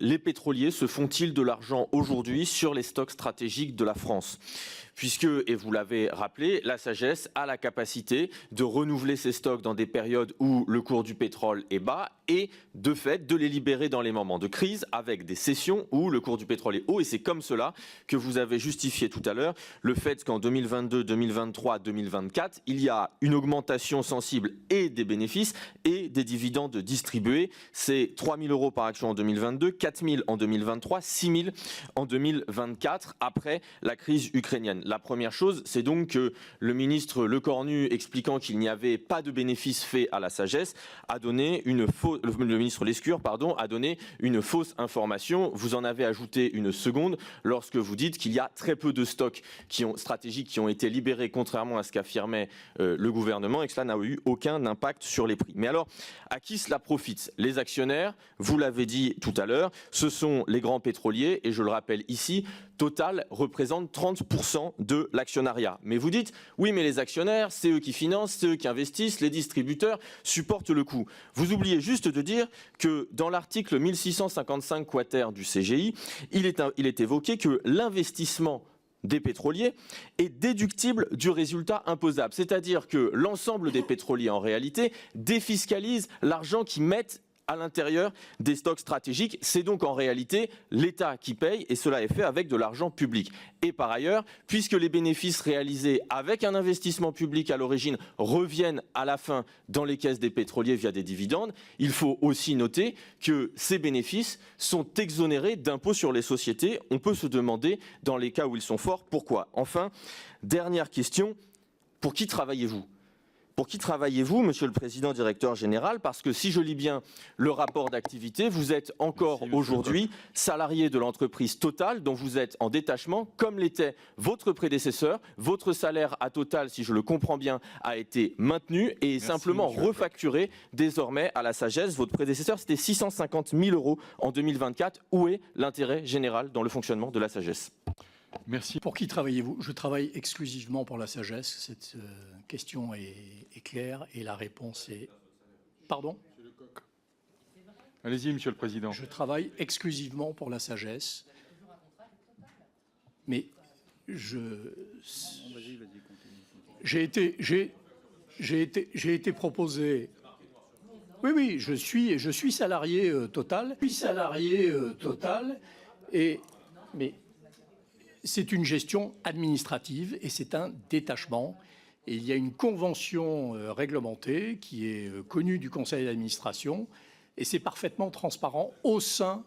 les pétroliers se font-ils de l'argent aujourd'hui sur les stocks stratégiques de la France ? Puisque, et vous l'avez rappelé, la SAGES a la capacité de renouveler ses stocks dans des périodes où le cours du pétrole est bas et de fait de les libérer dans les moments de crise avec des sessions où le cours du pétrole est haut. Et c'est comme cela que vous avez justifié tout à l'heure le fait qu'en 2022, 2023, 2024, il y a une augmentation sensible et des bénéfices et des dividendes distribués. C'est 3 000 € par action en 2022, 4 000 en 2023, 6 000 en 2024 après la crise ukrainienne. La première chose, c'est donc que le ministre Lecornu, expliquant qu'il n'y avait pas de bénéfices faits à la SAGES, a donné le ministre Lescure, a donné une fausse information. Vous en avez ajouté une seconde lorsque vous dites qu'il y a très peu de stocks stratégiques qui ont été libérés, contrairement à ce qu'affirmait le gouvernement, et que cela n'a eu aucun impact sur les prix. Mais alors, à qui cela profite ? Les actionnaires, vous l'avez dit tout à l'heure, ce sont les grands pétroliers, et je le rappelle ici, Total représente 30% de l'actionnariat. Mais vous dites, oui, mais les actionnaires, c'est eux qui financent, c'est eux qui investissent, les distributeurs supportent le coût. Vous oubliez juste de dire que dans l'article 1655 quater du CGI, il est évoqué que l'investissement des pétroliers est déductible du résultat imposable. C'est-à-dire que l'ensemble des pétroliers, en réalité, défiscalisent l'argent qu'ils mettent à l'intérieur des stocks stratégiques. C'est donc en réalité l'État qui paye et cela est fait avec de l'argent public. Et par ailleurs, puisque les bénéfices réalisés avec un investissement public à l'origine reviennent à la fin dans les caisses des pétroliers via des dividendes, il faut aussi noter que ces bénéfices sont exonérés d'impôts sur les sociétés. On peut se demander, dans les cas où ils sont forts, pourquoi. Enfin, dernière question, pour qui travaillez-vous ? Pour qui travaillez-vous, Monsieur le Président, Directeur Général ? Parce que si je lis bien le rapport d'activité, vous êtes encore aujourd'hui salarié de l'entreprise Total, dont vous êtes en détachement, comme l'était votre prédécesseur. Votre salaire à Total, si je le comprends bien, a été maintenu et est simplement refacturé désormais à la SAGES. Votre prédécesseur, c'était 650 000 € en 2024. Où est l'intérêt général dans le fonctionnement de la SAGES ? Merci. Pour qui travaillez-vous ? Je travaille exclusivement pour la SAGES. Cette question est claire et la réponse est... Pardon ? Allez-y, Monsieur le Président. Je travaille exclusivement pour la SAGES. Mais j'ai été proposé... Oui, je suis salarié Total. Mais c'est une gestion administrative et c'est un détachement. Et il y a une convention réglementée qui est connue du conseil d'administration et c'est parfaitement transparent au sein